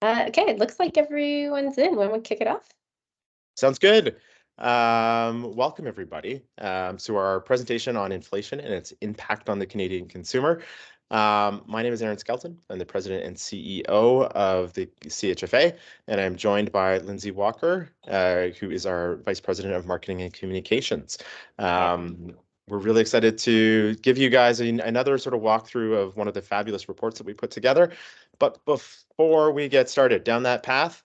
Okay, it looks like everyone's in. When we kick it off? Sounds good. Welcome, everybody, to our presentation on inflation and its impact on the Canadian consumer. My name is Aaron Skelton. I'm the president and CEO of the CHFA, and I'm joined by Lynsey Walker, who is our vice president of marketing and communications. We're really excited to give you guys another sort of walkthrough of one of the fabulous reports that we put together. But before we get started down that path,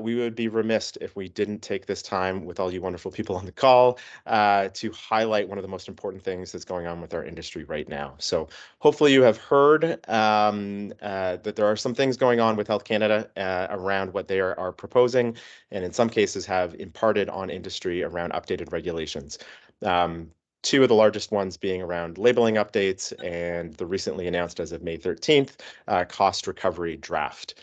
we would be remiss if we didn't take this time with all you wonderful people on the call to highlight one of the most important things that's going on with our industry right now. So hopefully you have heard that there are some things going on with Health Canada around what they are proposing, and in some cases have imparted on industry around updated regulations. Two of the largest ones being around labeling updates and the recently announced as of May 13th cost recovery draft.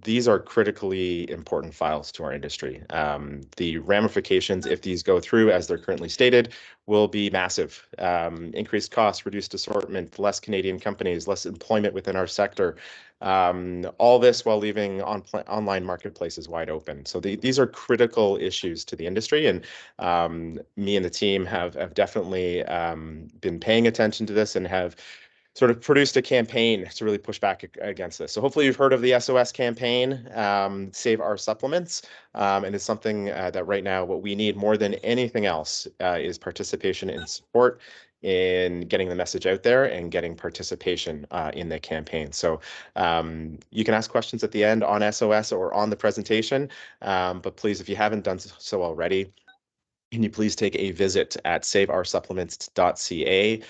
These are critically important files to our industry. The ramifications, if these go through as they're currently stated, will be massive. Increased costs, reduced assortment, less Canadian companies, less employment within our sector. All this while leaving online marketplaces wide open. So these are critical issues to the industry, and me and the team have definitely been paying attention to this and have sort of produced a campaign to really push back against this. So hopefully you've heard of the SOS campaign, Save Our Supplements, and it's something that right now what we need more than anything else is participation and support in getting the message out there and getting participation in the campaign. So you can ask questions at the end on SOS or on the presentation, but please, if you haven't done so already, can you please take a visit at saveoursupplements.ca.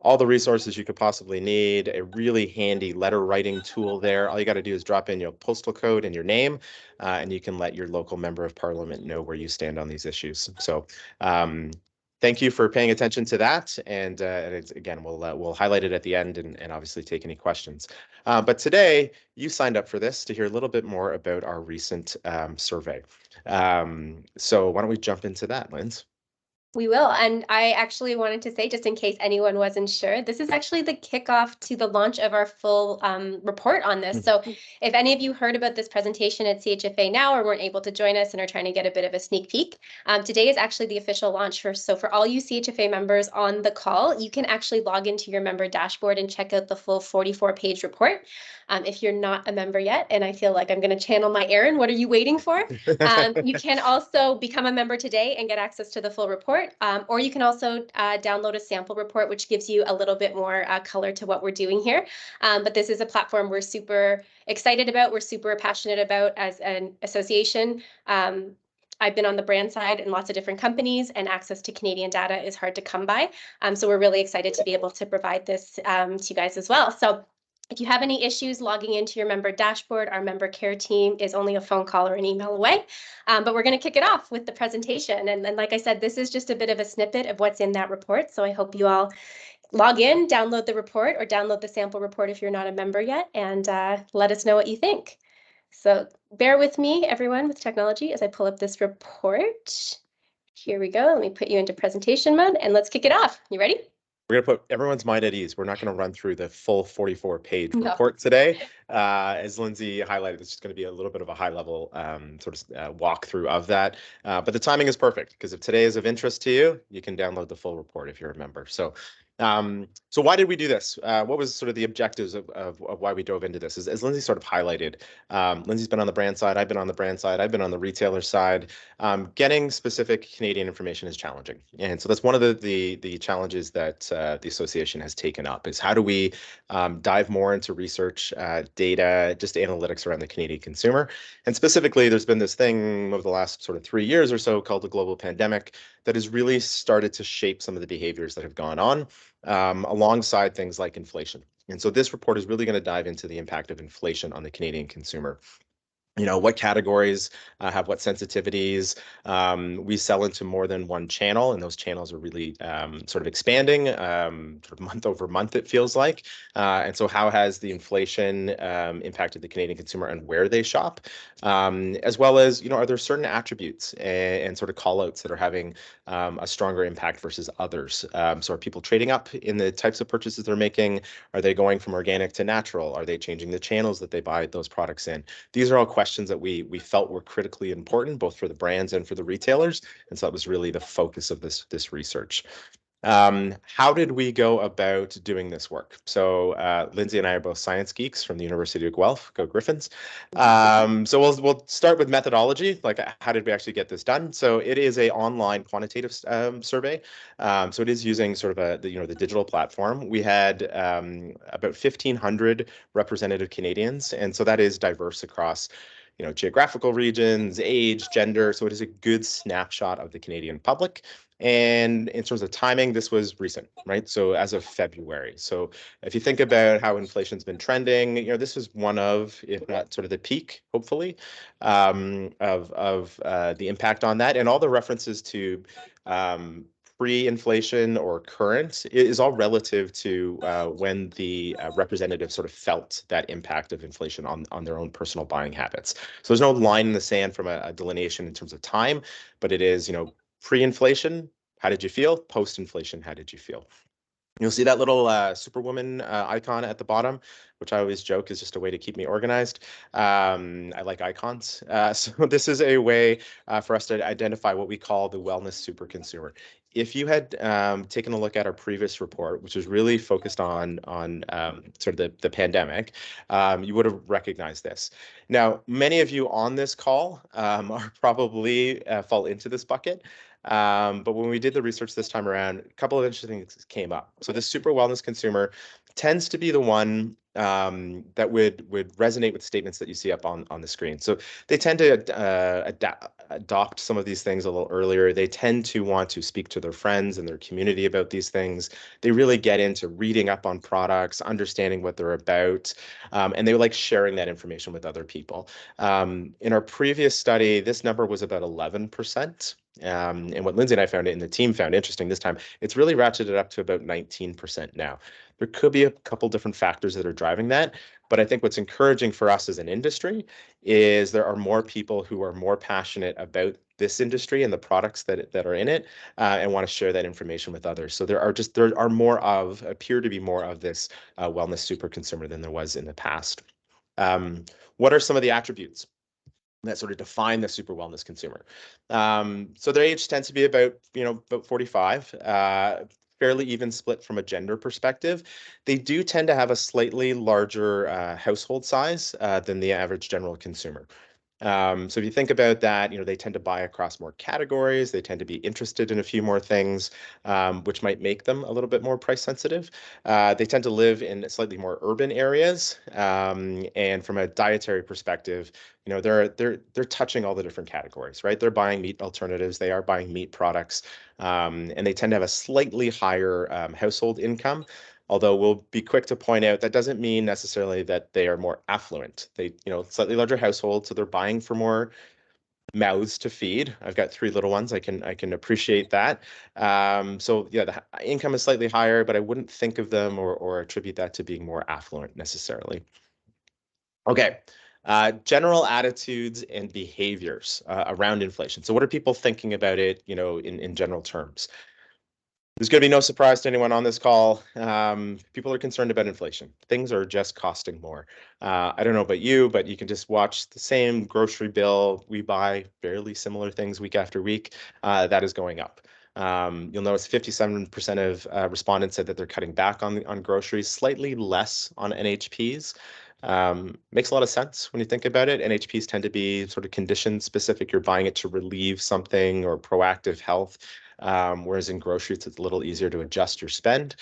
All the resources you could possibly need, a really handy letter writing tool there. All you got to do is drop in your postal code and your name, and you can let your local member of parliament know where you stand on these issues. So thank you for paying attention to that. And again, we'll highlight it at the end and obviously take any questions. But today, you signed up for this to hear a little bit more about our recent survey. So why don't we jump into that, Lyns? We will. And I actually wanted to say, just in case anyone wasn't sure, this is actually the kickoff to the launch of our full report on this. So if any of you heard about this presentation at CHFA now or weren't able to join us and are trying to get a bit of a sneak peek, today is actually the official launch for all you CHFA members on the call, you can actually log into your member dashboard and check out the full 44-page report. If you're not a member yet, and I feel like I'm going to channel my Aaron, what are you waiting for? You can also become a member today and get access to the full report, or you can also download a sample report, which gives you a little bit more color to what we're doing here. But this is a platform we're super excited about, we're super passionate about as an association. I've been on the brand side in lots of different companies, and access to Canadian data is hard to come by. So we're really excited to be able to provide this to you guys as well. So if you have any issues logging into your member dashboard, our member care team is only a phone call or an email away. But we're going to kick it off with the presentation. And like I said, this is just a bit of a snippet of what's in that report. So I hope you all log in, download the report, or download the sample report if you're not a member yet, and let us know what you think. So bear with me, everyone, with technology as I pull up this report. Here we go. Let me put you into presentation mode, and let's kick it off. You ready? We're going to put everyone's mind at ease. We're not going to run through the full 44-page report today. As Lynsey highlighted, it's just going to be a little bit of a high-level sort of walkthrough of that. But the timing is perfect, because if today is of interest to you, you can download the full report if you're a member. So why did we do this? What was sort of the objectives of why we dove into this? As Lynsey sort of highlighted, Lynsey's been on the brand side, I've been on the brand side, I've been on the retailer side. Getting specific Canadian information is challenging. And so that's one of the challenges that the association has taken up, is how do we dive more into research, data, just analytics around the Canadian consumer. And specifically, there's been this thing over the last sort of 3 years or so called the global pandemic that has really started to shape some of the behaviors that have gone on, alongside things like inflation. And so this report is really going to dive into the impact of inflation on the Canadian consumer. what categories have what sensitivities. We sell into more than one channel, and those channels are really sort of expanding sort of month over month, it feels like. And so how has the inflation impacted the Canadian consumer and where they shop? As well as, are there certain attributes and sort of call outs that are having a stronger impact versus others? So are people trading up in the types of purchases they're making? Are they going from organic to natural? Are they changing the channels that they buy those products in? These are all questions that we felt were critically important, both for the brands and for the retailers. And so that was really the focus of this research. How did we go about doing this work? So Lynsey and I are both science geeks from the University of Guelph. Go Griffins! So we'll start with methodology. Like, how did we actually get this done? So it is a online quantitative survey. So it is using sort of the digital platform. We had about 1,500 representative Canadians, and so that is diverse across geographical regions, age, gender. So it is a good snapshot of the Canadian public. And in terms of timing, this was recent, right? So as of February. So if you think about how inflation's been trending, this is one of, if not sort of the peak, hopefully, of the impact on that. And all the references to pre-inflation or current is all relative to when the representative sort of felt that impact of inflation on their own personal buying habits. So there's no line in the sand from a delineation in terms of time, but it is, pre-inflation, how did you feel? Post-inflation, how did you feel? You'll see that little Superwoman icon at the bottom, which I always joke is just a way to keep me organized. I like icons. So this is a way for us to identify what we call the wellness super consumer. If you had taken a look at our previous report, which was really focused on sort of the pandemic, you would have recognized this. Now, many of you on this call are probably fall into this bucket. But when we did the research this time around, a couple of interesting things came up. So the super wellness consumer tends to be the one that would resonate with statements that you see up on the screen. So they tend to adopt some of these things a little earlier. They tend to want to speak to their friends and their community about these things. They really get into reading up on products, understanding what they're about, and they like sharing that information with other people. In our previous study, this number was about 11%. And what Lynsey and I found and the team found interesting this time, it's really ratcheted up to about 19% now. There could be a couple different factors that are driving that, but I think what's encouraging for us as an industry is there are more people who are more passionate about this industry and the products that are in it and want to share that information with others. So there appear to be more of this wellness super consumer than there was in the past. What are some of the attributes that sort of define the super wellness consumer? So their age tends to be about 45, fairly even split from a gender perspective. They do tend to have a slightly larger household size than the average general consumer. So if you think about that, they tend to buy across more categories. They tend to be interested in a few more things, which might make them a little bit more price sensitive. They tend to live in slightly more urban areas, and from a dietary perspective, they're touching all the different categories, right? They're buying meat alternatives. They are buying meat products, and they tend to have a slightly higher household income. Although we'll be quick to point out that doesn't mean necessarily that they are more affluent. They, slightly larger household, so they're buying for more mouths to feed. I've got 3 little ones. I can appreciate that. So yeah, the income is slightly higher, but I wouldn't think of them or attribute that to being more affluent necessarily. Okay. General attitudes and behaviors around inflation. So what are people thinking about it, in general terms? There's going to be no surprise to anyone on this call. People are concerned about inflation. Things are just costing more. I don't know about you, but you can just watch the same grocery bill. We buy fairly similar things week after week. That is going up. You'll notice 57% of respondents said that they're cutting back on groceries, slightly less on NHPs. Makes a lot of sense when you think about it. NHPs tend to be sort of condition specific. You're buying it to relieve something or proactive health. Whereas in groceries, it's a little easier to adjust your spend.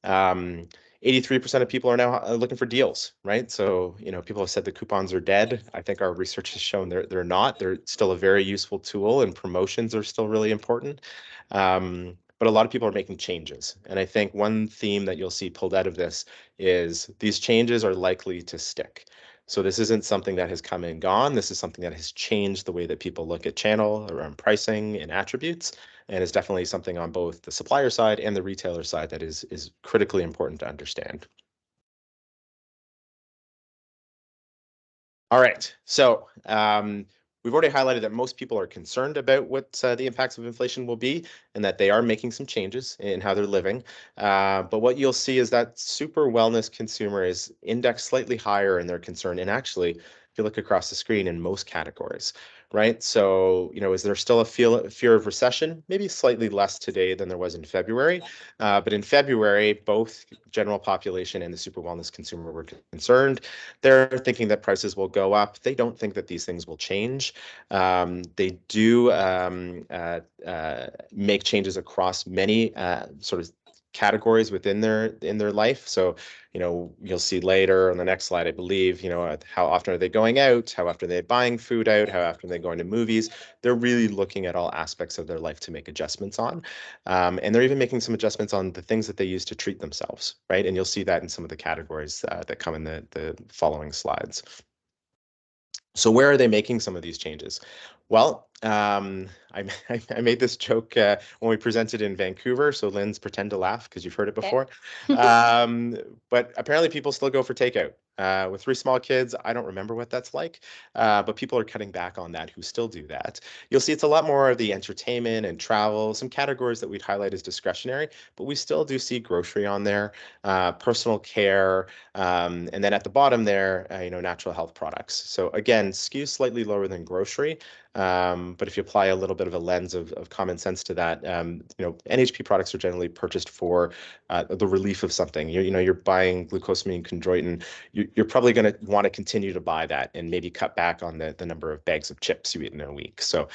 83% of people are now looking for deals, right? So, people have said the coupons are dead. I think our research has shown they're not. They're still a very useful tool, and promotions are still really important. But a lot of people are making changes. And I think one theme that you'll see pulled out of this is these changes are likely to stick. So this isn't something that has come and gone. This is something that has changed the way that people look at channel around pricing and attributes, and is definitely something on both the supplier side and the retailer side that is critically important to understand. All right, so we've already highlighted that most people are concerned about what the impacts of inflation will be, and that they are making some changes in how they're living. But what you'll see is that super wellness consumer is indexed slightly higher in their concern, and actually, if you look across the screen, in most categories, right? So, is there still a fear of recession? Maybe slightly less today than there was in February. But in February, both general population and the super wellness consumer were concerned. They're thinking that prices will go up. They don't think that these things will change. They do make changes across many sort of categories within their life. So, you'll see later on the next slide, I believe, how often are they going out? How often are they buying food out? How often are they going to movies? They're really looking at all aspects of their life to make adjustments on. And they're even making some adjustments on the things that they use to treat themselves, right? And you'll see that in some of the categories that come in the following slides. So where are they making some of these changes? Well, I made this joke when we presented in Vancouver. So Lynn's, pretend to laugh because you've heard it before. But apparently people still go for takeout. With 3 small kids, I don't remember what that's like, but people are cutting back on that who still do that. You'll see it's a lot more of the entertainment and travel, some categories that we'd highlight as discretionary, but we still do see grocery on there, personal care, and then at the bottom there, natural health products. So again, skews slightly lower than grocery, but if you apply a little bit of a lens of common sense to that, NHP products are generally purchased for the relief of something. You're buying glucosamine chondroitin. You're probably going to want to continue to buy that and maybe cut back on the number of bags of chips you eat in a week. So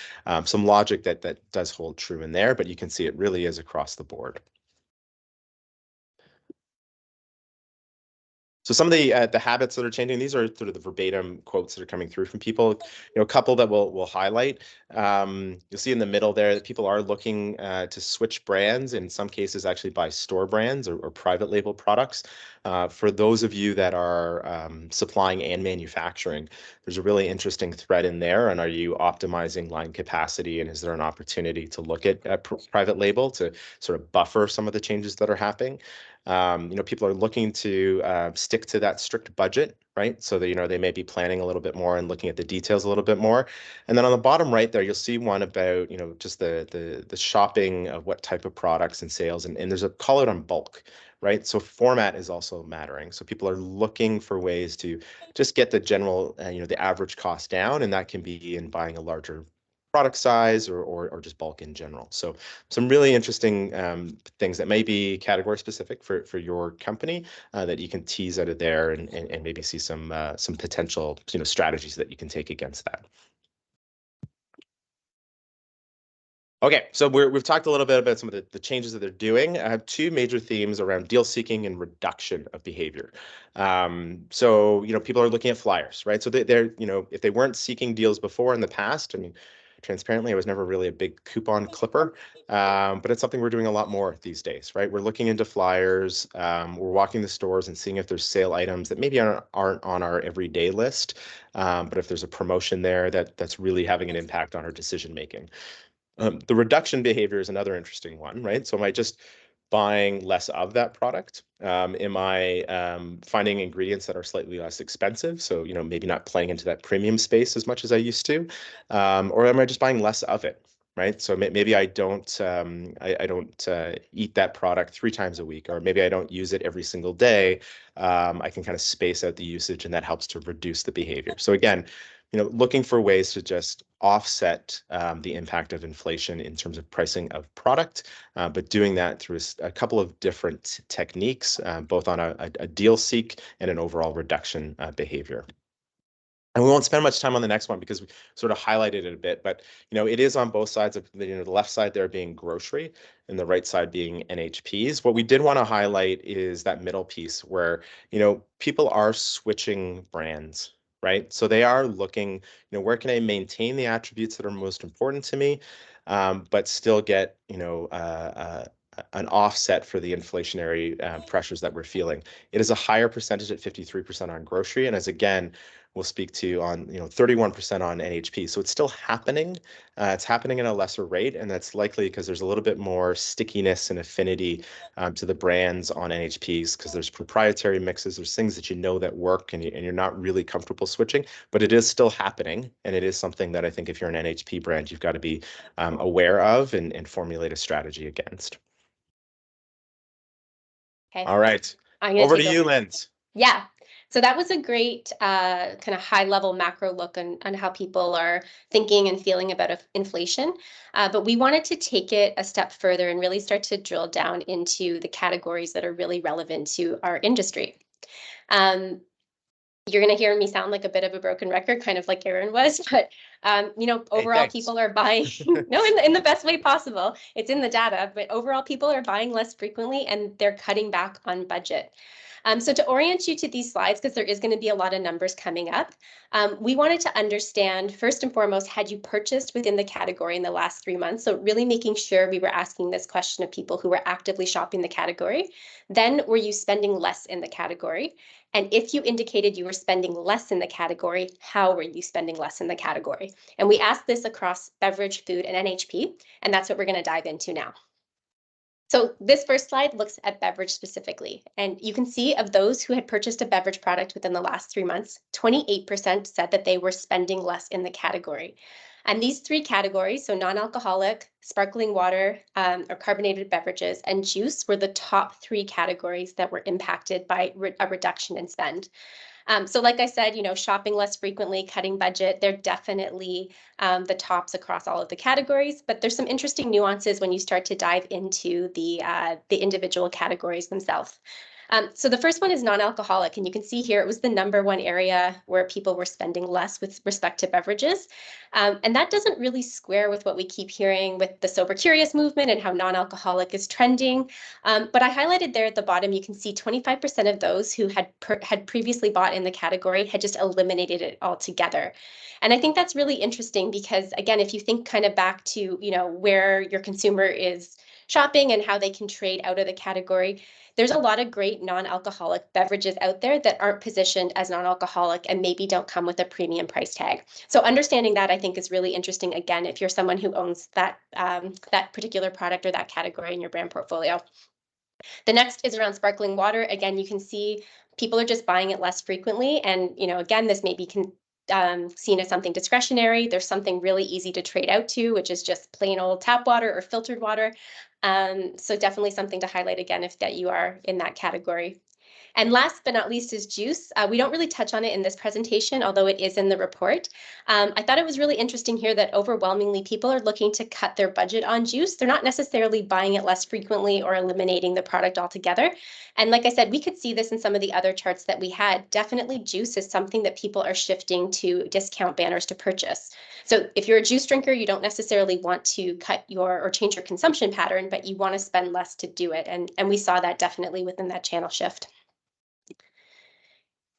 some logic that does hold true in there, but you can see it really is across the board. So some of the habits that are changing, these are sort of the verbatim quotes that are coming through from people. A couple that we'll highlight. You'll see in the middle there that people are looking to switch brands, in some cases actually buy store brands or private label products. For those of you that are supplying and manufacturing, there's a really interesting thread in there. And are you optimizing line capacity? And is there an opportunity to look at private label to sort of buffer some of the changes that are happening? People are looking to stick to that strict budget, right? So that, they may be planning a little bit more and looking at the details a little bit more. And then on the bottom right there, you'll see one about, just the shopping of what type of products and sales. And there's a call out on bulk, right? So format is also mattering. So people are looking for ways to just get the general, the average cost down. And that can be in buying a larger product size or just bulk in general. So some really interesting things that may be category specific for your company that you can tease out of there and maybe see some potential strategies that you can take against that. Okay, so we've talked a little bit about some of the changes that they're doing. I have 2 major themes around deal seeking and reduction of behavior. So people are looking at flyers, right? So they're if they weren't seeking deals before in the past, I mean, transparently, I was never really a big coupon clipper, but it's something we're doing a lot more these days, right? We're looking into flyers, we're walking the stores and seeing if there's sale items that maybe aren't on our everyday list, but if there's a promotion there that's really having an impact on our decision making. The reduction behavior is another interesting one, right? So am I just buying less of that product? Am I finding ingredients that are slightly less expensive? So, maybe not playing into that premium space as much as I used to, or am I just buying less of it? Right. So maybe I don't eat that product 3 times a week, or maybe I don't use it every single day. I can kind of space out the usage, and that helps to reduce the behavior. So again, looking for ways to just offset the impact of inflation in terms of pricing of product, but doing that through a couple of different techniques, both on a deal seek and an overall reduction behavior. And we won't spend much time on the next one because we sort of highlighted it a bit, but it is on both sides of the left side there being grocery and the right side being NHPs. What we did want to highlight is that middle piece where people are switching brands, right? So they are looking, where can I maintain the attributes that are most important to me, but still get an offset for the inflationary pressures that we're feeling. It is a higher percentage at 53% on grocery, and as again, we'll speak to on 31% on NHP. So it's still happening. It's happening at a lesser rate, and that's likely because there's a little bit more stickiness and affinity to the brands on NHPs because there's proprietary mixes, there's things that that work, and you're not really comfortable switching. But it is still happening, and it is something that I think if you're an NHP brand, you've got to be aware of and formulate a strategy against. Okay. All right. Over to you, Lynsey. Yeah. So that was a great kind of high level macro look on how people are thinking and feeling about inflation. But we wanted to take it a step further and really start to drill down into the categories that are really relevant to our industry. You're going to hear me sound like a bit of a broken record, kind of like Aaron was, but overall people are buying, no, in the best way possible. It's in the data, but overall people are buying less frequently and they're cutting back on budget. So to orient you to these slides, because there is going to be a lot of numbers coming up, we wanted to understand, first and foremost, had you purchased within the category in the last 3 months? So really making sure we were asking this question of people who were actively shopping the category. Then were you spending less in the category? And if you indicated you were spending less in the category, how were you spending less in the category? And we asked this across beverage, food, and NHP, and that's what we're going to dive into now. So this first slide looks at beverage specifically, and you can see of those who had purchased a beverage product within the last 3 months, 28% said that they were spending less in the category. And these 3 categories, so non-alcoholic, sparkling water, or carbonated beverages, and juice were the top 3 categories that were impacted by a reduction in spend. So like I said, shopping less frequently, cutting budget, they're definitely the tops across all of the categories, but there's some interesting nuances when you start to dive into the individual categories themselves. So the first one is non-alcoholic, and you can see here it was the #1 area where people were spending less with respect to beverages. And that doesn't really square with what we keep hearing with the sober curious movement and how non-alcoholic is trending. But I highlighted there at the bottom, you can see 25% of those who had previously bought in the category had just eliminated it altogether. And I think that's really interesting because, again, if you think kind of back to, where your consumer is shopping and how they can trade out of the category, there's a lot of great non-alcoholic beverages out there that aren't positioned as non-alcoholic and maybe don't come with a premium price tag. So understanding that, I think, is really interesting, again, if you're someone who owns that particular product or that category in your brand portfolio. The next is around sparkling water. Again, you can see people are just buying it less frequently. And, again, this may be seen as something discretionary. There's something really easy to trade out to, which is just plain old tap water or filtered water. So definitely something to highlight again if that you are in that category. And last but not least is juice. We don't really touch on it in this presentation, although it is in the report. I thought it was really interesting here that overwhelmingly people are looking to cut their budget on juice. They're not necessarily buying it less frequently or eliminating the product altogether. And like I said, we could see this in some of the other charts that we had. Definitely juice is something that people are shifting to discount banners to purchase. So if you're a juice drinker, you don't necessarily want to cut or change your consumption pattern, but you want to spend less to do it. And we saw that definitely within that channel shift.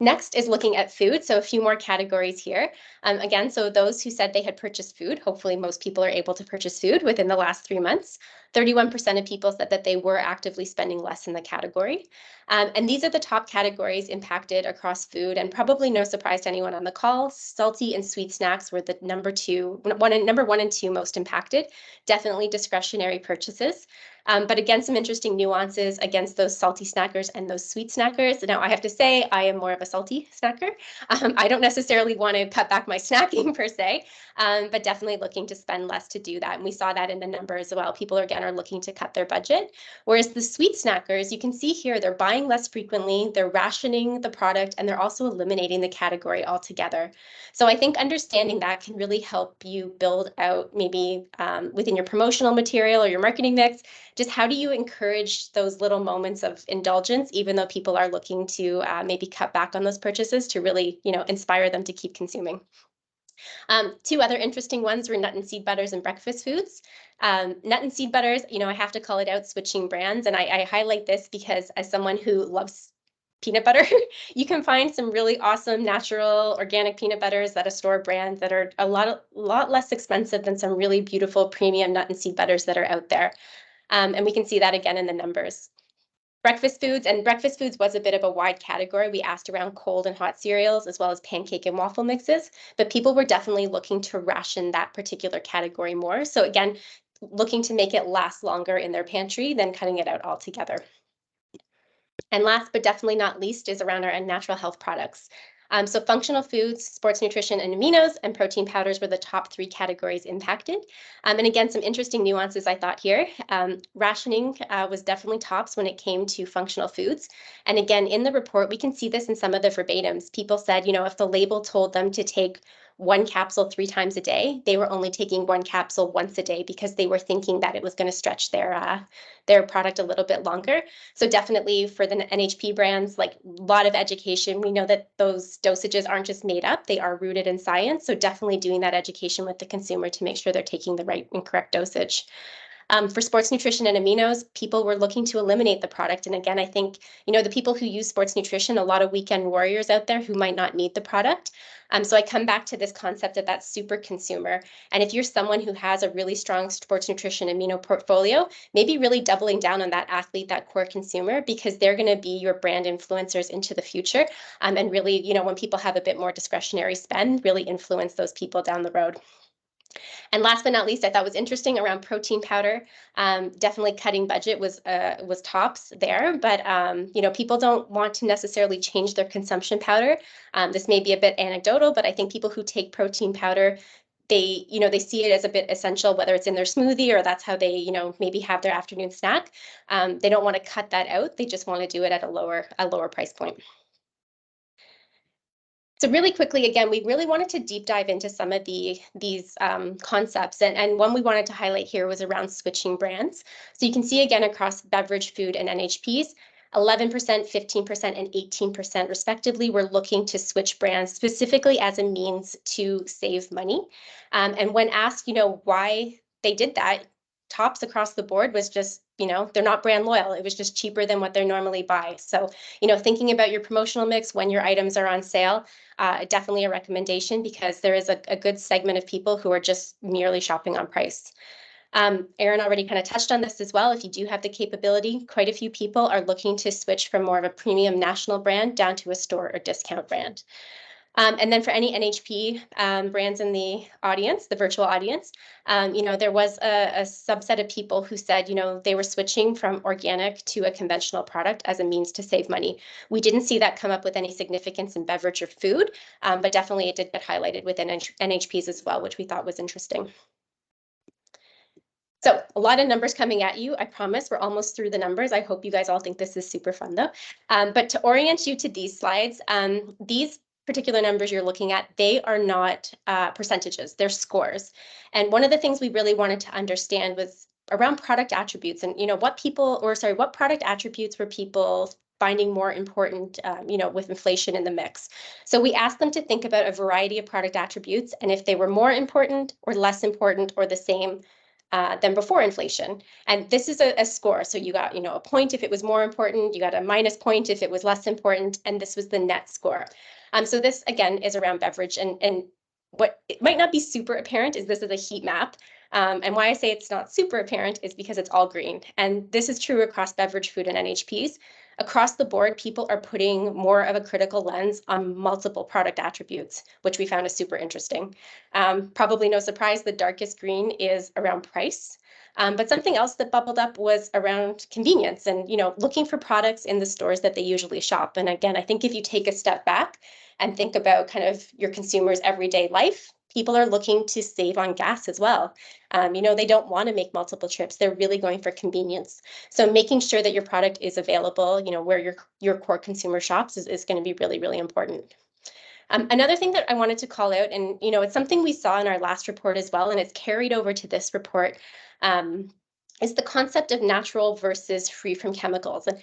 Next is looking at food. So a few more categories here. Again, so those who said they had purchased food, hopefully most people are able to purchase food within the last 3 months. 31% of people said that they were actively spending less in the category. And these are the top categories impacted across food, and probably no surprise to anyone on the call, salty and sweet snacks were the number 1 and 2 most impacted, definitely discretionary purchases. But again, some interesting nuances against those salty snackers and those sweet snackers. Now, I have to say, I am more of a salty snacker. I don't necessarily want to cut back my snacking per se, but definitely looking to spend less to do that. And we saw that in the numbers as well. People, again, are looking to cut their budget. Whereas the sweet snackers, you can see here, they're buying less frequently, they're rationing the product, and they're also eliminating the category altogether. So I think understanding that can really help you build out maybe within your promotional material or your marketing mix, just how do you encourage those little moments of indulgence, even though people are looking to maybe cut back on those purchases to really, inspire them to keep consuming. 2 other interesting ones were nut and seed butters and breakfast foods. Nut and seed butters, I have to call it out, switching brands. And I highlight this because as someone who loves peanut butter, you can find some really awesome natural organic peanut butters that a store brand that are a lot less expensive than some really beautiful premium nut and seed butters that are out there. And we can see that again in the numbers. Breakfast foods was a bit of a wide category. We asked around cold and hot cereals as well as pancake and waffle mixes, but people were definitely looking to ration that particular category more. So again, looking to make it last longer in their pantry than cutting it out altogether. And last but definitely not least is around our natural health products. So functional foods, sports nutrition and aminos, and protein powders were the top 3 categories impacted. And again, some interesting nuances I thought here. Rationing was definitely tops when it came to functional foods. And again, in the report, we can see this in some of the verbatims. People said, if the label told them to take 1 capsule 3 times a day, they were only taking 1 capsule once a day because they were thinking that it was going to stretch their product a little bit longer. So definitely for the NHP brands, like a lot of education, we know that those dosages aren't just made up, they are rooted in science. So definitely doing that education with the consumer to make sure they're taking the right and correct dosage. For sports nutrition and aminos, people were looking to eliminate the product. And again, I think, the people who use sports nutrition, a lot of weekend warriors out there who might not need the product. So I come back to this concept of that super consumer. And if you're someone who has a really strong sports nutrition amino portfolio, maybe really doubling down on that athlete, that core consumer, because they're going to be your brand influencers into the future. And really, when people have a bit more discretionary spend, really influence those people down the road. And last but not least, I thought was interesting around protein powder. Definitely cutting budget was tops there, but people don't want to necessarily change their consumption powder. This may be a bit anecdotal, but I think people who take protein powder, they see it as a bit essential, whether it's in their smoothie or that's how they maybe have their afternoon snack. They don't want to cut that out. They just want to do it at a lower price point. So really quickly, again, we really wanted to deep dive into some of these concepts. And one we wanted to highlight here was around switching brands. So you can see again across beverage, food, and NHPs, 11%, 15%, and 18% respectively were looking to switch brands specifically as a means to save money. And when asked, why they did that, tops across the board was just, they're not brand loyal. It was just cheaper than what they normally buy. So, thinking about your promotional mix when your items are on sale, definitely a recommendation because there is a good segment of people who are just merely shopping on price. Aaron already kind of touched on this as well. If you do have the capability, quite a few people are looking to switch from more of a premium national brand down to a store or discount brand. And then for any NHP brands in the audience, the virtual audience, there was a subset of people who said, they were switching from organic to a conventional product as a means to save money. We didn't see that come up with any significance in beverage or food, but definitely it did get highlighted within NHPs as well, which we thought was interesting. So a lot of numbers coming at you. I promise we're almost through the numbers. I hope you guys all think this is super fun though. But to orient you to these slides, these particular numbers you're looking at, they are not percentages, they're scores. And one of the things we really wanted to understand was around product attributes and, what product attributes were people finding more important, with inflation in the mix. So we asked them to think about a variety of product attributes and if they were more important or less important or the same than before inflation. And this is a score. So you got, a point if it was more important, you got a minus point if it was less important, and this was the net score. So this, again, is around beverage. And what it might not be super apparent is this is a heat map. And why I say it's not super apparent is because it's all green. And this is true across beverage, food, and NHPs. Across the board, people are putting more of a critical lens on multiple product attributes, which we found is super interesting. Probably no surprise, the darkest green is around price. But something else that bubbled up was around convenience and, looking for products in the stores that they usually shop. And again, I think if you take a step back and think about kind of your consumer's everyday life, people are looking to save on gas as well. They don't want to make multiple trips. They're really going for convenience. So making sure that your product is available, where your core consumer shops is going to be really, really important. Another thing that I wanted to call out, and it's something we saw in our last report as well, and it's carried over to this report, is the concept of natural versus free from chemicals. And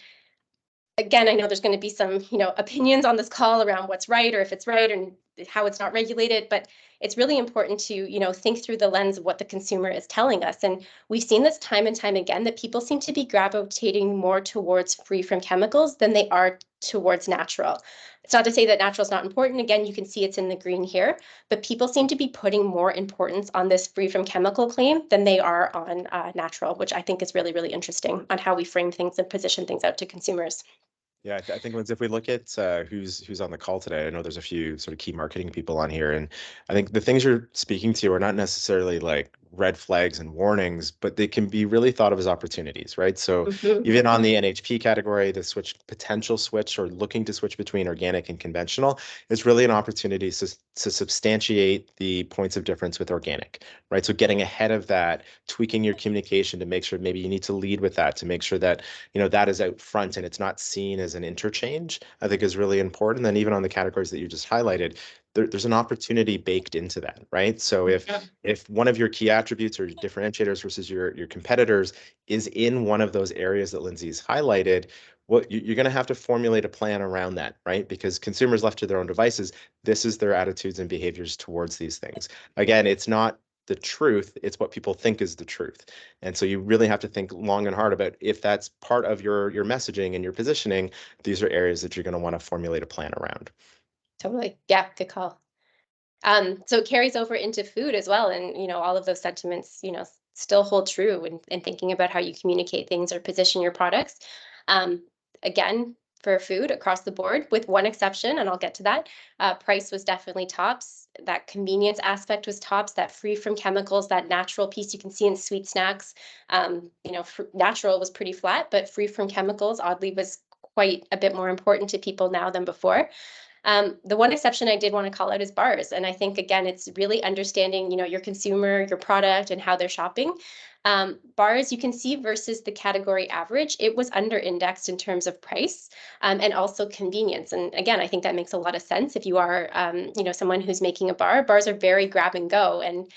again, I know there's going to be some, opinions on this call around what's right or if it's right, and how it's not regulated, but it's really important to, you know, think through the lens of what the consumer is telling us. And we've seen this time and time again, that people seem to be gravitating more towards free from chemicals than they are towards natural. It's not to say that natural is not important. Again, you can see it's in the green here, but people seem to be putting more importance on this free from chemical claim than they are on natural, which I think is really, really interesting on how we frame things and position things out to consumers. Yeah, I think, Lynsey, if we look at who's on the call today, I know there's a few sort of key marketing people on here, and I think the things you're speaking to are not necessarily like red flags and warnings, but they can be really thought of as opportunities, right? So even on the NHP category, the potential switch or looking to switch between organic and conventional is really an opportunity to substantiate the points of difference with organic, right? So getting ahead of that, tweaking your communication to make sure maybe you need to lead with that, to make sure that, you know, that is out front and it's not seen as an interchange, I think is really important. And even on the categories that you just highlighted, there's an opportunity baked into that, right? So if one of your key attributes or differentiators versus your competitors is in one of those areas that Lynsey's highlighted, well, you're going to have to formulate a plan around that, right? Because consumers left to their own devices, this is their attitudes and behaviors towards these things. Again, it's not the truth, it's what people think is the truth. And so you really have to think long and hard about if that's part of your messaging and your positioning, these are areas that you're going to want to formulate a plan around. Totally. Yeah, good call. So it carries over into food as well. And, you know, all of those sentiments, you know, still hold true in thinking about how you communicate things or position your products. Again, for food across the board, with one exception, and I'll get to that, price was definitely tops. That convenience aspect was tops, that free from chemicals, that natural piece you can see in sweet snacks. You know, natural was pretty flat, but free from chemicals, oddly, was quite a bit more important to people now than before. The one exception I did want to call out is bars. And I think, again, it's really understanding, you know, your consumer, your product, and how they're shopping. Bars, you can see versus the category average, it was under indexed in terms of price and also convenience. And again, I think that makes a lot of sense. If you are, you know, someone who's making a bar, bars are very grab and go. And,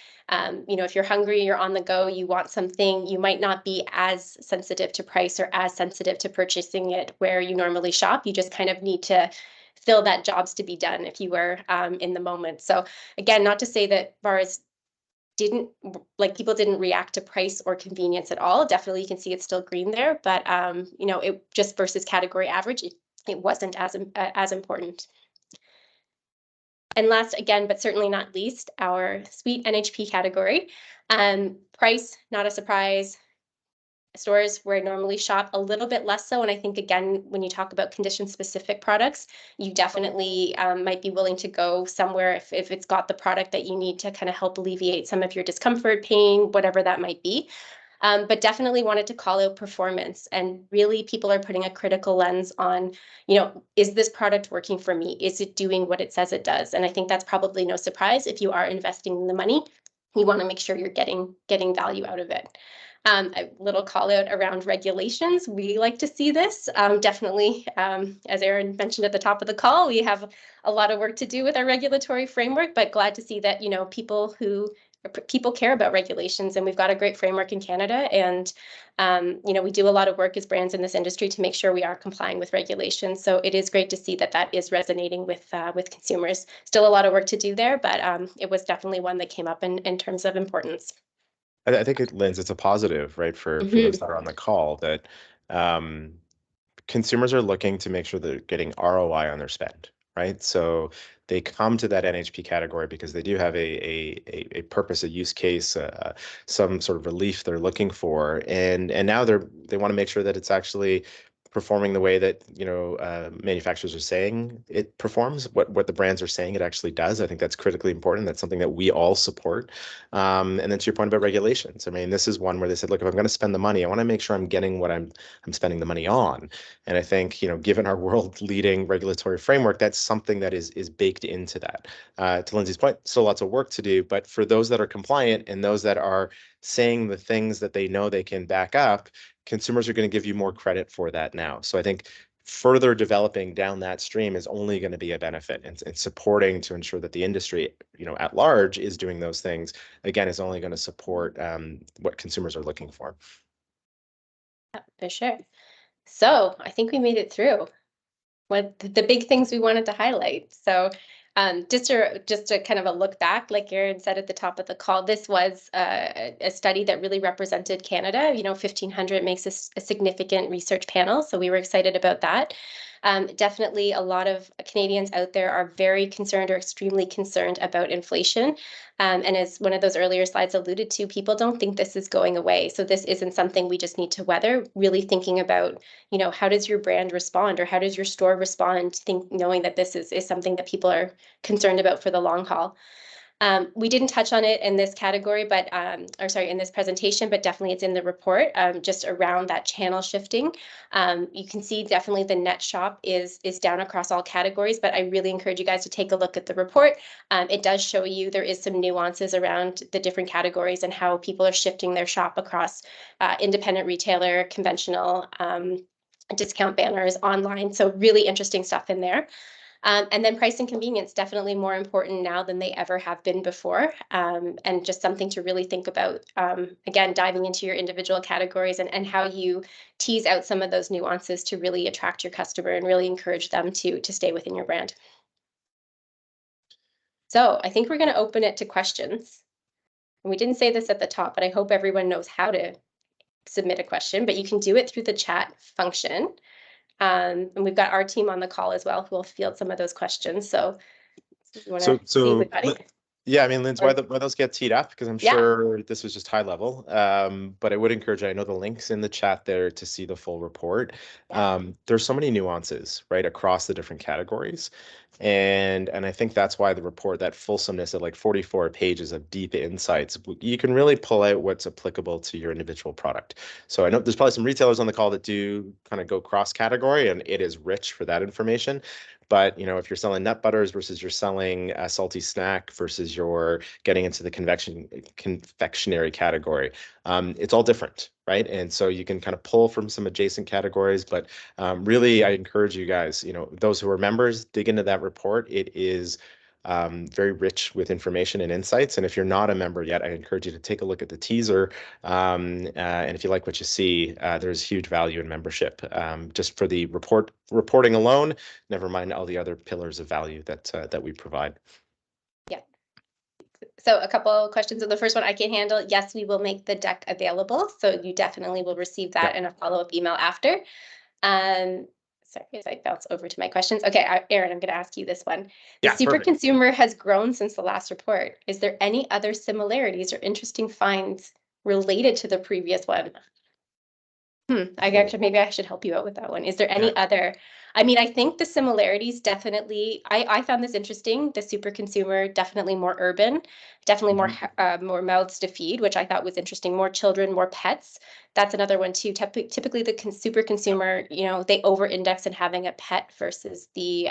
you know, if you're hungry, you're on the go, you want something, you might not be as sensitive to price or as sensitive to purchasing it where you normally shop. You just kind of need to fill that jobs to be done if you were in the moment. So again, not to say that bars didn't, like, people didn't react to price or convenience at all. Definitely you can see it's still green there, but you know, it just versus category average, it wasn't as important. And last, again, but certainly not least, our sweet NHP category. Price, not a surprise. Stores where I normally shop, a little bit less so. And I think, again, when you talk about condition-specific products, you definitely might be willing to go somewhere if it's got the product that you need to kind of help alleviate some of your discomfort, pain, whatever that might be. But definitely wanted to call out performance. And really, people are putting a critical lens on, you know, is this product working for me? Is it doing what it says it does? And I think that's probably no surprise. If you are investing the money, you want to make sure you're getting value out of it. A little call out around regulations. We like to see this. Definitely, as Erin mentioned at the top of the call, we have a lot of work to do with our regulatory framework, but glad to see that, you know, people care about regulations, and we've got a great framework in Canada. And, you know, we do a lot of work as brands in this industry to make sure we are complying with regulations. So it is great to see that that is resonating with consumers. Still a lot of work to do there, but it was definitely one that came up in terms of importance. I think Lynsey, it's a positive, right, for those that are on the call, that consumers are looking to make sure they're getting ROI on their spend, right? So they come to that NHP category because they do have a purpose, a use case, some sort of relief they're looking for, and now they want to make sure that it's actually performing the way that, you know, manufacturers are saying it performs, what the brands are saying it actually does. I think that's critically important. That's something that we all support. And then to your point about regulations, I mean, this is one where they said, look, if I'm going to spend the money, I want to make sure I'm getting what I'm spending the money on. And I think, you know, given our world-leading regulatory framework, that's something that is baked into that. To Lynsey's point, still lots of work to do, but for those that are compliant and those that are saying the things that they know they can back up, consumers are going to give you more credit for that now. So I think further developing down that stream is only going to be a benefit, and supporting to ensure that the industry, you know, at large is doing those things, again, is only going to support what consumers are looking for. Yeah, for sure. So I think we made it through what the big things we wanted to highlight. So Just to kind of a look back, like Erin said at the top of the call, this was a study that really represented Canada. 1,500 makes a significant research panel, so we were excited about that. Definitely a lot of Canadians out there are very concerned or extremely concerned about inflation. And as one of those earlier slides alluded to, people don't think this is going away. So this isn't something we just need to weather. Really thinking about, how does your brand respond, or how does your store respond, knowing that this is something that people are concerned about for the long haul. We didn't touch on it in this category, but in this presentation, but definitely it's in the report, just around that channel shifting. You can see definitely the net shop is down across all categories, but I really encourage you guys to take a look at the report. It does show you there is some nuances around the different categories and how people are shifting their shop across independent retailer, conventional, discount banners, online. So really interesting stuff in there. And then price and convenience, definitely more important now than they ever have been before. And just something to really think about, again, diving into your individual categories and how you tease out some of those nuances to really attract your customer and really encourage them to stay within your brand. So I think we're going to open it to questions. And we didn't say this at the top, but I hope everyone knows how to submit a question, but you can do it through the chat function. And we've got our team on the call as well who will field some of those questions. So you want to see everybody? Yeah, I mean, Lynsey, why those get teed up? Because I'm sure this was just high level. But I would encourage you, I know the link's in the chat there to see the full report. There's so many nuances, right, across the different categories. And I think that's why the report, that fulsomeness of like 44 pages of deep insights, you can really pull out what's applicable to your individual product. So I know there's probably some retailers on the call that do kind of go cross category, and it is rich for that information. But if you're selling nut butters versus you're selling a salty snack versus you're getting into the confectionery category, it's all different, right? And so you can kind of pull from some adjacent categories. But really, I encourage you guys, those who are members, dig into that report. It is very rich with information and insights. And if you're not a member yet, I encourage you to take a look at the teaser. And if you like what you see, there's huge value in membership. Just for the reporting alone, never mind all the other pillars of value that we provide. Yeah. So a couple of questions. So the first one I can handle. Yes, we will make the deck available. So you definitely will receive that in a follow-up email after. Sorry, as I bounce over to my questions. Okay, Erin, I'm going to ask you this one. The super consumer has grown since the last report. Is there any other similarities or interesting finds related to the previous one? Maybe I should help you out with that one. Is there any other? I mean, I think the similarities definitely, I found this interesting. The super consumer, definitely more urban, definitely more mouths to feed, which I thought was interesting. More children, more pets. That's another one too. Typically the super consumer, they over-index in having a pet versus the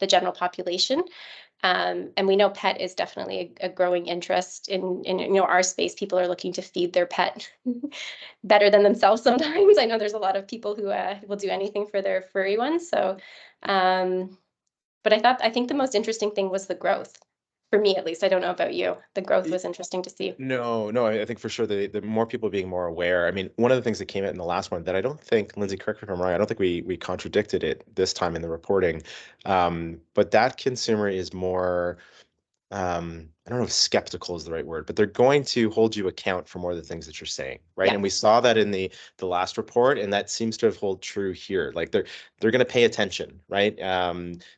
general population. And we know pet is definitely a growing interest in our space. People are looking to feed their pet better than themselves sometimes. I know there's a lot of people who will do anything for their furry ones. So, but I think the most interesting thing was the growth. For me, at least. I don't know about you. The growth was interesting to see. No, I think for sure the more people being more aware. I mean, one of the things that came out in the last one that I don't think, Lynsey, correct me if I'm wrong, I don't think we contradicted it this time in the reporting. But that consumer is more, I don't know if skeptical is the right word, but they're going to hold you account for more of the things that you're saying, right? And we saw that in the last report, and that seems to have held true here. Like they're going to pay attention, right?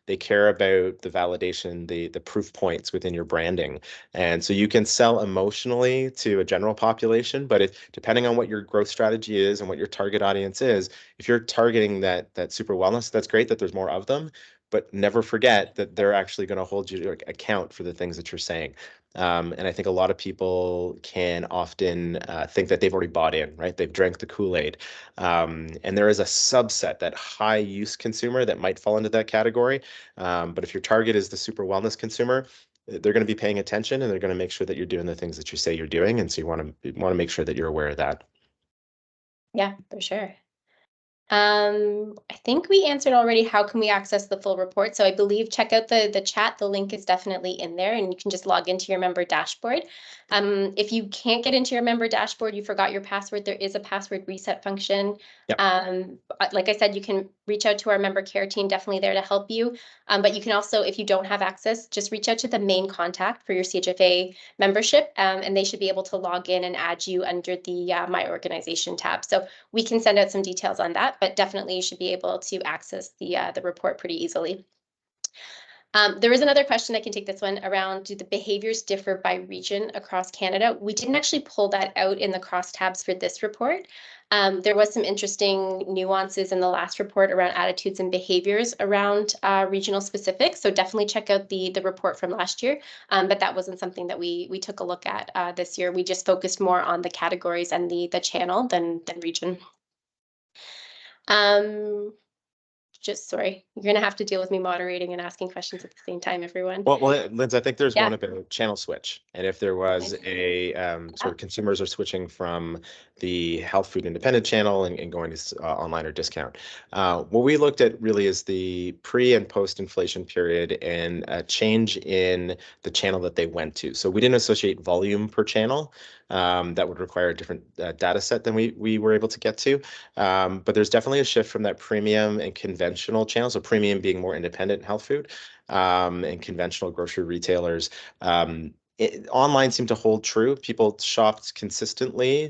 They care about the validation, the proof points within your branding, and so you can sell emotionally to a general population, but depending on what your growth strategy is and what your target audience is, if you're targeting that super wellness, that's great that there's more of them. But never forget that they're actually going to hold you to account for the things that you're saying. And I think a lot of people can often think that they've already bought in, right? They've drank the Kool-Aid. And there is a subset, that high use consumer that might fall into that category. But if your target is the super wellness consumer, they're going to be paying attention, and they're going to make sure that you're doing the things that you say you're doing. And so you want to make sure that you're aware of that. Yeah, for sure. I think we answered already, how can we access the full report? So I believe check out the chat. The link is definitely in there and you can just log into your member dashboard. If you can't get into your member dashboard, you forgot your password, there is a password reset function. Yep. Like I said, you can reach out to our member care team, definitely there to help you. But you can also, if you don't have access, just reach out to the main contact for your CHFA membership, and they should be able to log in and add you under the My Organization tab. So we can send out some details on that, but definitely you should be able to access the report pretty easily. There is another question, I can take this one, around do the behaviors differ by region across Canada? We didn't actually pull that out in the crosstabs for this report. There was some interesting nuances in the last report around attitudes and behaviors around regional specifics. So definitely check out the report from last year. But that wasn't something that we took a look at this year. We just focused more on the categories and the channel than region. Just sorry, you're gonna have to deal with me moderating and asking questions at the same time, everyone. Well, Lynsey, I think there's Yeah. one about channel switch, and if there was a sort of consumers are switching from the health food independent channel and going to online or discount. What we looked at really is the pre and post inflation period and a change in the channel that they went to. So we didn't associate volume per channel. That would require a different data set than we were able to get to. But there's definitely a shift from that premium and conventional channel. So premium being more independent health food, and conventional grocery retailers. Online seemed to hold true. People shopped consistently,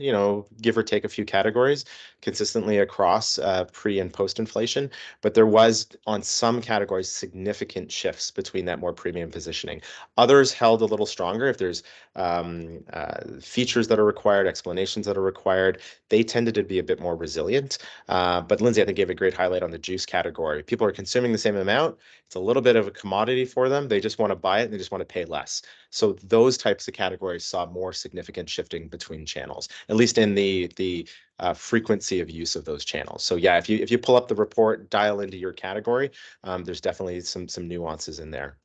give or take a few categories, consistently across pre and post inflation. But there was, on some categories, significant shifts between that more premium positioning. Others held a little stronger. If there's features that are required, explanations that are required, they tended to be a bit more resilient. But Lynsey, I think, gave a great highlight on the juice category. People are consuming the same amount. It's a little bit of a commodity for them. They just want to buy it and they just want to pay less. So those types of categories saw more significant shifting between channels, at least in the frequency of use of those channels. So yeah, if you pull up the report, dial into your category, there's definitely some nuances in there.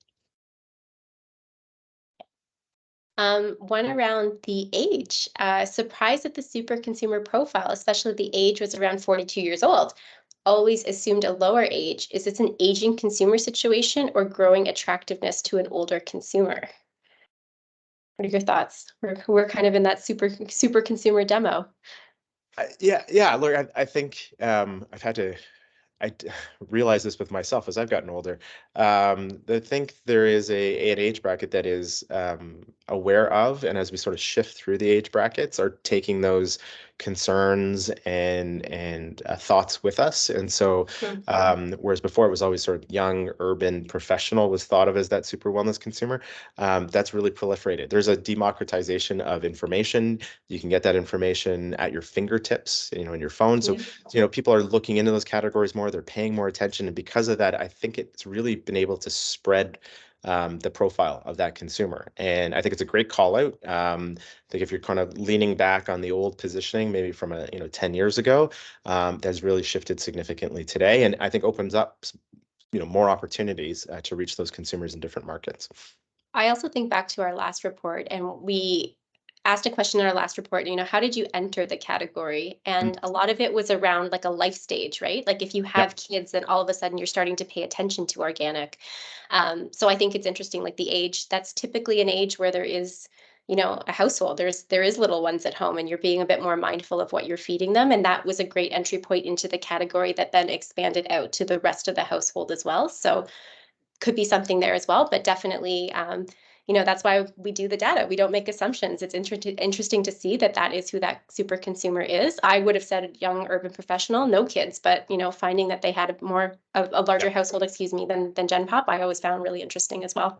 One around the age. Surprised at the super consumer profile, especially the age was around 42 years old. Always assumed a lower age. Is this an aging consumer situation or growing attractiveness to an older consumer? What are your thoughts? We're kind of in that super consumer demo. Yeah. Look, I think I've had to realize this with myself as I've gotten older. I think there is an age bracket that is aware of, and as we sort of shift through the age brackets, are taking those concerns and thoughts with us. And so, whereas before it was always sort of young, urban professional was thought of as that super wellness consumer, that's really proliferated. There's a democratization of information. You can get that information at your fingertips, in your phone. So, people are looking into those categories more. They're paying more attention, and because of that, I think it's really been able to spread the profile of that consumer. And I think it's a great call out. I think if you're kind of leaning back on the old positioning, maybe from 10 years ago, that's really shifted significantly today, and I think opens up more opportunities to reach those consumers in different markets. I also think back to our last report, and we asked a question in our last report, how did you enter the category? And a lot of it was around like a life stage, right? Like if you have kids, then all of a sudden you're starting to pay attention to organic. So I think it's interesting, like the age, that's typically an age where there is, a household, there is little ones at home and you're being a bit more mindful of what you're feeding them. And that was a great entry point into the category that then expanded out to the rest of the household as well. So could be something there as well, but definitely, that's why we do the data. We don't make assumptions. It's interesting to see that is who that super consumer is. I would have said young urban professional, no kids, but finding that they had a larger household, than Gen Pop, I always found really interesting as well.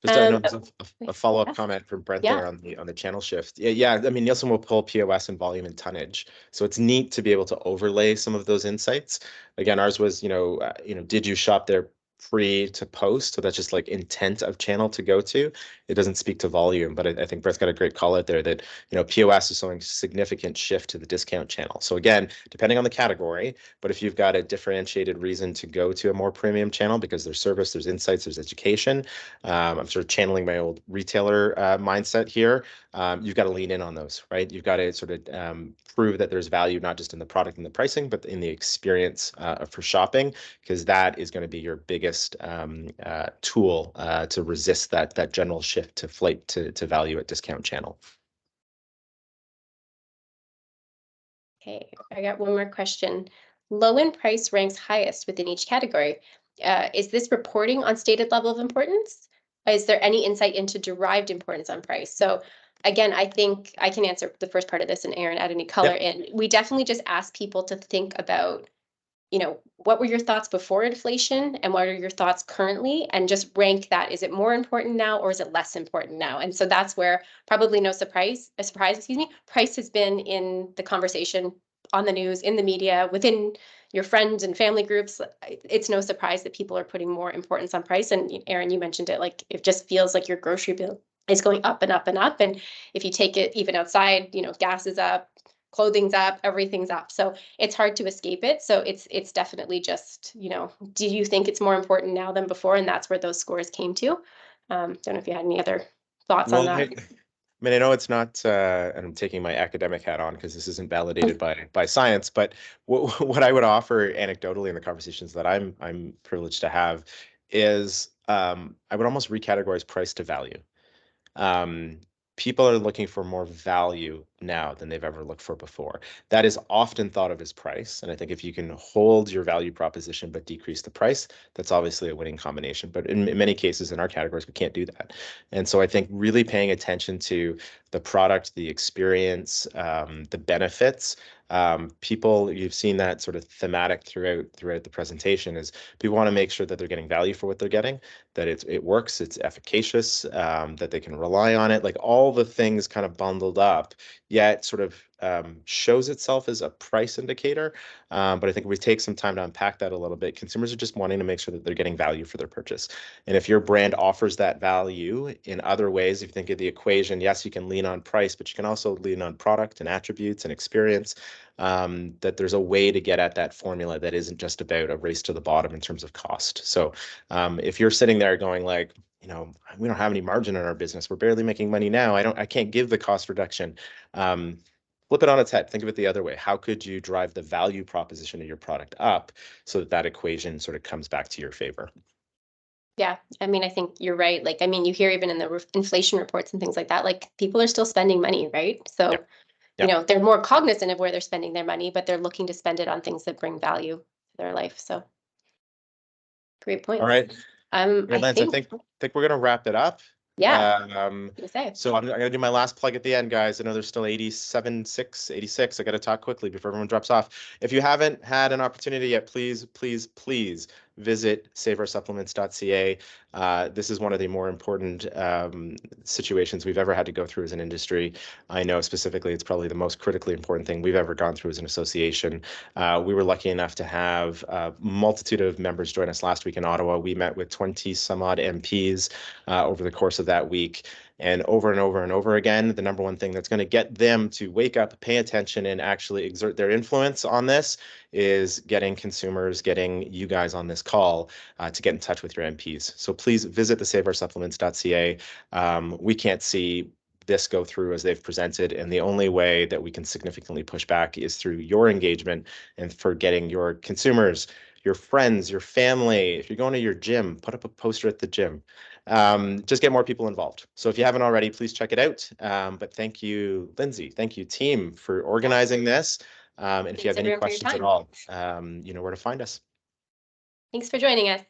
Just I know there's a follow-up comment from Brent there on the channel shift. Yeah. I mean, Nielsen will pull POS and volume and tonnage, so it's neat to be able to overlay some of those insights. Again, ours was, did you shop there pre to post. So that's just like intent of channel to go to. It doesn't speak to volume, but I think Brett's got a great call out there that, POS is showing significant shift to the discount channel. So again, depending on the category, but if you've got a differentiated reason to go to a more premium channel because there's service, there's insights, there's education, I'm sort of channeling my old retailer mindset here. You've got to lean in on those, right? You've got to sort of prove that there's value, not just in the product and the pricing, but in the experience for shopping, because that is going to be your biggest tool to resist that general shift to flight to value at discount channel. Okay, I got one more question. Low in price ranks highest within each category. Is this reporting on stated level of importance? Is there any insight into derived importance on price? So again, I think I can answer the first part of this and Aaron add any color in. We definitely just ask people to think about, what were your thoughts before inflation and what are your thoughts currently, and just rank that. Is it more important now or is it less important now? And so that's where probably no surprise, price has been in the conversation on the news, in the media, within your friends and family groups. It's no surprise that people are putting more importance on price. And Aaron, you mentioned it, like it just feels like your grocery bill is going up and up and up. And if you take it even outside, gas is up, clothing's up, everything's up. So it's hard to escape it. So it's definitely just, do you think it's more important now than before? And that's where those scores came to. Don't know if you had any other thoughts on that. I mean, I know it's not, and I'm taking my academic hat on because this isn't validated by science, but what I would offer anecdotally in the conversations that I'm privileged to have is I would almost recategorize price to value. People are looking for more value now than they've ever looked for before. That is often thought of as price. And I think if you can hold your value proposition but decrease the price, that's obviously a winning combination. But in many cases in our categories, we can't do that. And so I think really paying attention to the product, the experience, the benefits. People, you've seen that sort of thematic throughout the presentation, is people want to make sure that they're getting value for what they're getting, that it works, it's efficacious, that they can rely on it, like all the things kind of bundled up, yet sort of shows itself as a price indicator. But I think if we take some time to unpack that a little bit, consumers are just wanting to make sure that they're getting value for their purchase. And if your brand offers that value in other ways, if you think of the equation, yes, you can lean on price, but you can also lean on product and attributes and experience, that there's a way to get at that formula that isn't just about a race to the bottom in terms of cost. So if you're sitting there going like, we don't have any margin in our business, we're barely making money now, I can't give the cost reduction. Flip it on its head. Think of it the other way. How could you drive the value proposition of your product up so that equation sort of comes back to your favor? Yeah, I mean, I think you're right. Like, I mean, you hear even in the inflation reports and things like that, like people are still spending money, right? So, they're more cognizant of where they're spending their money, but they're looking to spend it on things that bring value to their life. So, great point. All right. I think we're gonna wrap it up. Yeah. So I'm gonna do my last plug at the end, guys. I know there's still 86. I gotta talk quickly before everyone drops off. If you haven't had an opportunity yet, please visit saveoursupplements.ca. This is one of the more important situations we've ever had to go through as an industry. I know specifically it's probably the most critically important thing we've ever gone through as an association. We were lucky enough to have a multitude of members join us last week in Ottawa. We met with 20 some odd MPs over the course of that week. And over and over and over again, the number one thing that's going to get them to wake up, pay attention, and actually exert their influence on this is getting consumers, getting you guys on this call to get in touch with your MPs. So please visit the saveoursupplements.ca. We can't see this go through as they've presented, and the only way that we can significantly push back is through your engagement and for getting your consumers, your friends, your family. If you're going to your gym, put up a poster at the gym. Just get more people involved. So if you haven't already, please check it out. But thank you, Lynsey. Thank you, team, for organizing this. And if you have any questions at all, you know where to find us. Thanks for joining us.